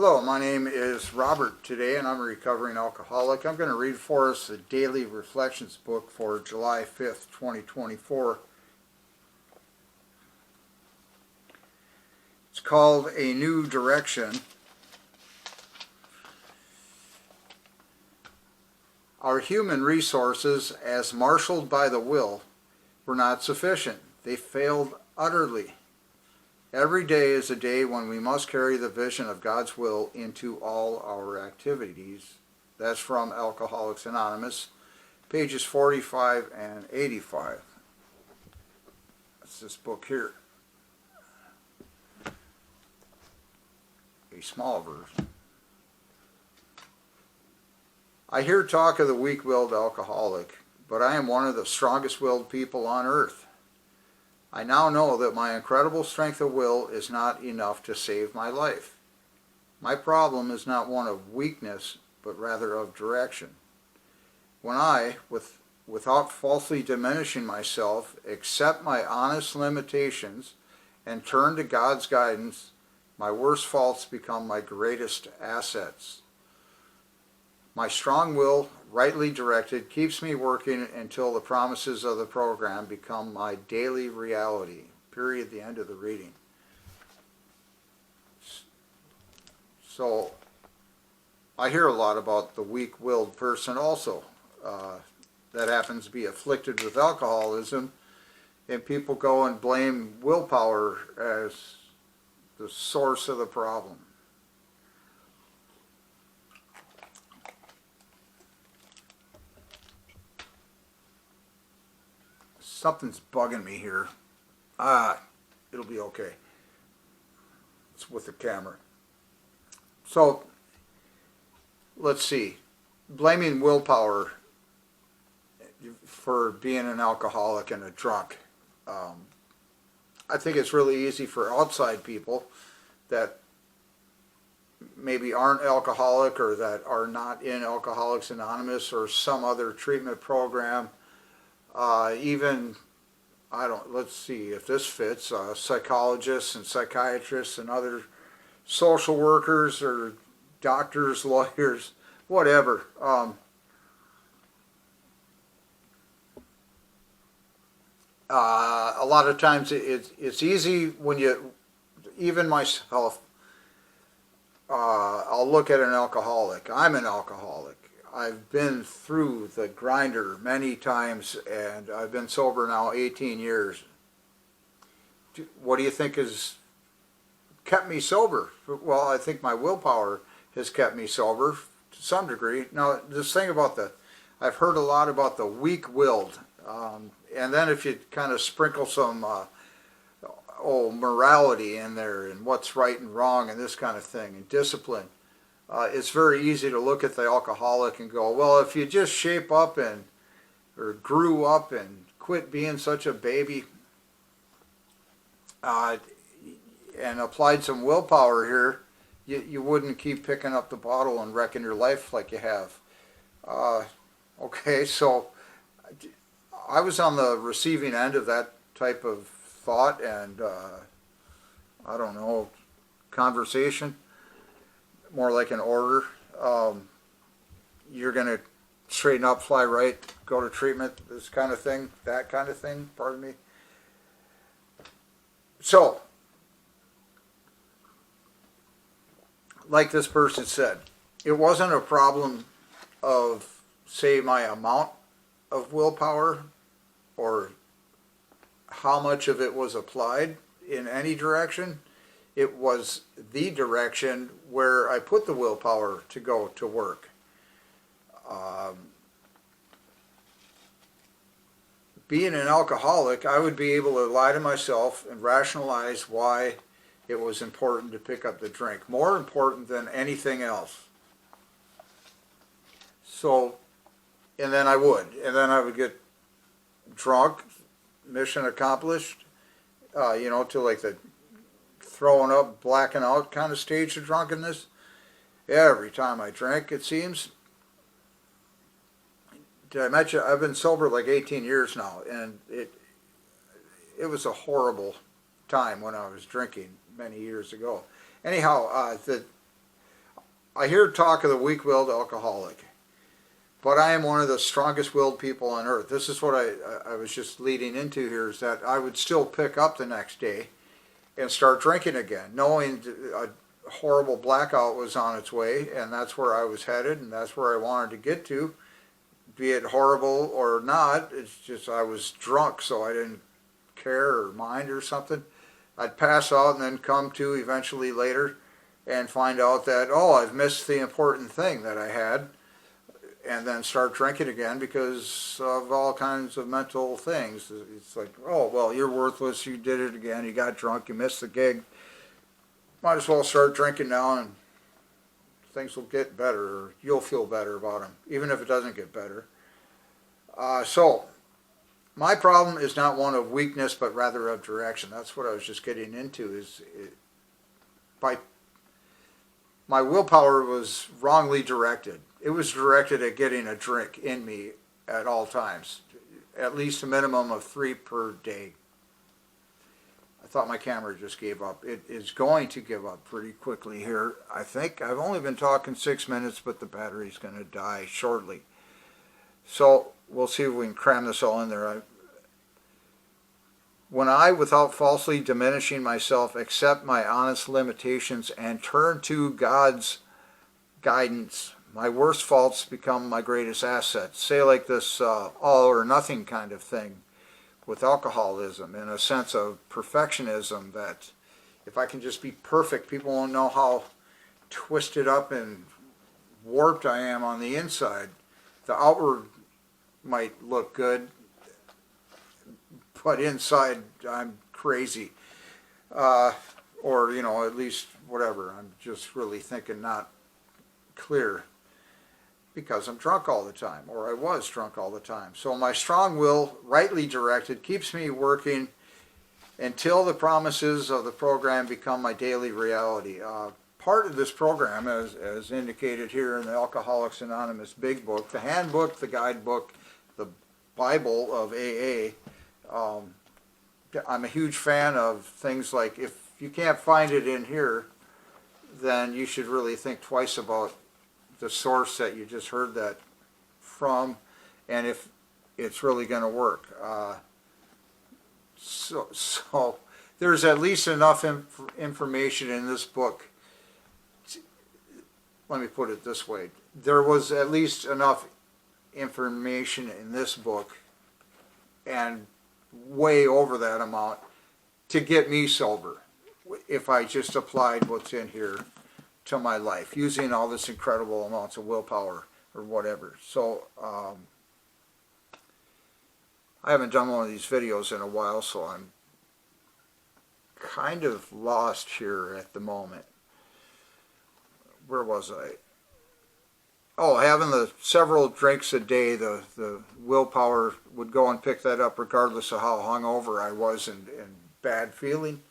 Hello, my name is Robert today, and I'm a recovering alcoholic. I'm going to read for us the Daily Reflections book for July 5th, 2024. It's called A New Direction. Our human resources, as marshaled by the will, were not sufficient. They failed utterly. Every day is a day when we must carry the vision of God's will into all our activities. That's from Alcoholics Anonymous, pages 45 and 85. That's this book here. A small version. I hear talk of the weak-willed alcoholic, but I am one of the strongest-willed people on earth. I now know that my incredible strength of will is not enough to save my life. My problem is not one of weakness, but rather of direction. When I, without falsely diminishing myself, accept my honest limitations and turn to God's guidance, my worst faults become my greatest assets. My strong will, rightly directed, keeps me working until the promises of the program become my daily reality. Period. The end of the reading. So, I hear a lot about the weak-willed person also. That happens to be afflicted with alcoholism, and people go and blame willpower as the source of the problem. Something's bugging me here. It'll be okay. It's with the camera. So, let's see. Blaming willpower for being an alcoholic and a drunk. I think it's really easy for outside people that maybe aren't alcoholic or that are not in Alcoholics Anonymous or some other treatment program. Let's see if this fits, psychologists and psychiatrists and other social workers or doctors, lawyers, whatever. A lot of times it's easy when even myself, I'll look at an alcoholic. I'm an alcoholic. I've been through the grinder many times, and I've been sober now 18 years. What do you think has kept me sober? Well, I think my willpower has kept me sober to some degree. Now, this thing about I've heard a lot about the weak-willed, and then if you kind of sprinkle some morality in there and what's right and wrong and this kind of thing, and discipline, it's very easy to look at the alcoholic and go, well, if you just shape up or grew up and quit being such a baby and applied some willpower here, you wouldn't keep picking up the bottle and wrecking your life like you have. Okay, so I was on the receiving end of that type of thought and, conversation. More like an order. You're going to straighten up, fly right, go to treatment, this kind of thing, that kind of thing, pardon me. So, like this person said, it wasn't a problem of, say, my amount of willpower or how much of it was applied in any direction. It was the direction where I put the willpower to go to work. Being an alcoholic, I would be able to lie to myself and rationalize why it was important to pick up the drink. More important than anything else. So, and then I would get drunk, mission accomplished, to like the throwing up, blacking out kind of stage of drunkenness. Every time I drink, it seems. Did I mention I've been sober like 18 years now, and it was a horrible time when I was drinking many years ago. Anyhow, I hear talk of the weak-willed alcoholic, but I am one of the strongest-willed people on earth. This is what I was just leading into here, is that I would still pick up the next day and start drinking again, knowing a horrible blackout was on its way, and that's where I was headed, and that's where I wanted to get to, be it horrible or not. It's just I was drunk, so I didn't care or mind or something. I'd pass out and then come to eventually later and find out that, oh, I've missed the important thing that I had, and then start drinking again because of all kinds of mental things. It's like, oh, well, you're worthless, you did it again, you got drunk, you missed the gig. Might as well start drinking now and things will get better, or you'll feel better about them, even if it doesn't get better. So, my problem is not one of weakness, but rather of direction. That's what I was just getting into, my willpower was wrongly directed. It was directed at getting a drink in me at all times, at least a minimum of 3 per day. I thought my camera just gave up. It is going to give up pretty quickly here. I think I've only been talking 6 minutes, but the battery's going to die shortly. So we'll see if we can cram this all in there. When I, without falsely diminishing myself, accept my honest limitations and turn to God's guidance, my worst faults become my greatest assets. Say like this all or nothing kind of thing with alcoholism, in a sense of perfectionism, that if I can just be perfect, people won't know how twisted up and warped I am on the inside. The outward might look good, but inside I'm crazy. Or, you know, at least whatever. I'm just really thinking not clear because I'm drunk all the time, or I was drunk all the time. So my strong will, rightly directed, keeps me working until the promises of the program become my daily reality. Part of this program, as indicated here in the Alcoholics Anonymous Big Book, the handbook, the guidebook, the Bible of AA, I'm a huge fan of things like, if you can't find it in here, then you should really think twice about the source that you just heard that from, and if it's really going to work. So there's at least enough information in this book. Let me put it this way. There was at least enough information in this book, and way over that amount, to get me sober if I just applied what's in here to my life, using all this incredible amounts of willpower or whatever. So I haven't done one of these videos in a while, so I'm kind of lost here at the moment. Where was I? Oh, having the several drinks a day, the willpower would go and pick that up regardless of how hungover I was and bad feeling.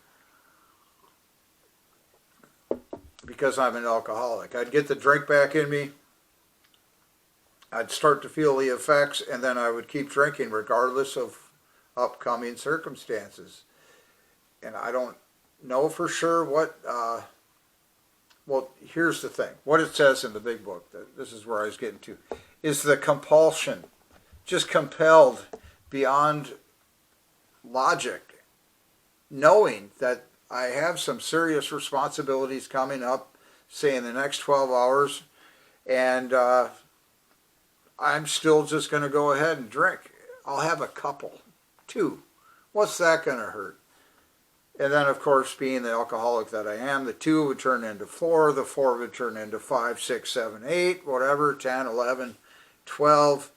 Because I'm an alcoholic. I'd get the drink back in me, I'd start to feel the effects, and then I would keep drinking regardless of upcoming circumstances. And I don't know for sure what, well, here's the thing. What it says in the Big Book, this is where I was getting to, is the compulsion, just compelled beyond logic, knowing that I have some serious responsibilities coming up, say in the next 12 hours, and I'm still just going to go ahead and drink. I'll have a couple, 2. What's that going to hurt? And then, of course, being the alcoholic that I am, the 2 would turn into 4, the 4 would turn into 5, 6, 7, 8, whatever, 10, 11, 12.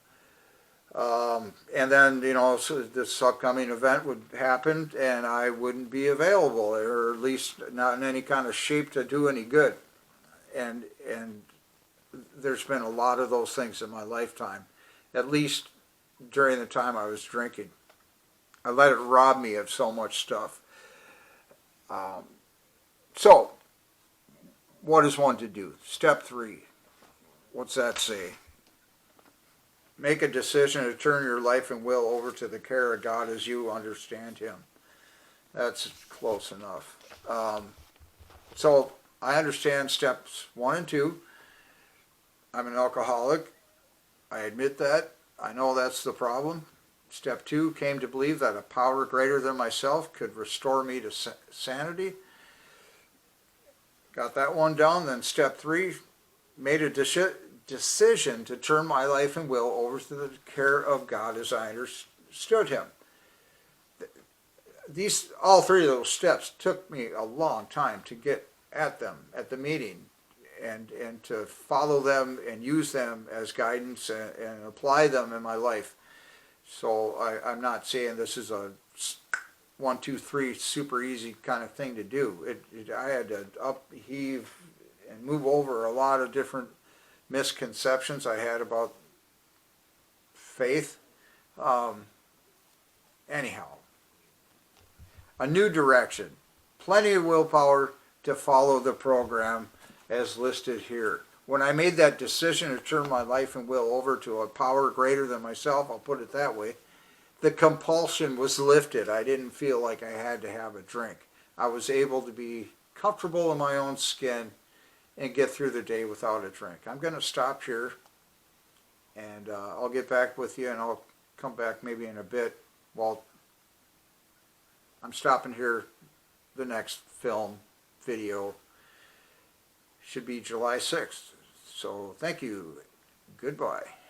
And then, you know, so this upcoming event would happen and I wouldn't be available, or at least not in any kind of shape to do any good. And there's been a lot of those things in my lifetime, at least during the time I was drinking. I let it rob me of so much stuff. So, what is one to do? Step 3. What's that say? Make a decision to turn your life and will over to the care of God as you understand Him. That's close enough. So I understand steps 1 and 2. I'm an alcoholic. I admit that. I know that's the problem. Step 2, came to believe that a power greater than myself could restore me to sanity. Got that one down. Then step 3, made a decision to turn my life and will over to the care of God as I understood Him. All 3 of those steps took me a long time to get at them at the meeting, and to follow them and use them as guidance and apply them in my life. So I'm not saying this is a 1, 2, 3 super easy kind of thing to do. I had to upheave and move over a lot of different misconceptions I had about faith. Anyhow, a new direction, plenty of willpower to follow the program as listed here. When I made that decision to turn my life and will over to a power greater than myself, I'll put it that way, the compulsion was lifted. I didn't feel like I had to have a drink. I was able to be comfortable in my own skin and get through the day without a drink. I'm going to stop here, and I'll get back with you, and I'll come back maybe in a bit. While I'm stopping here, the next video should be July 6th. So thank you. Goodbye.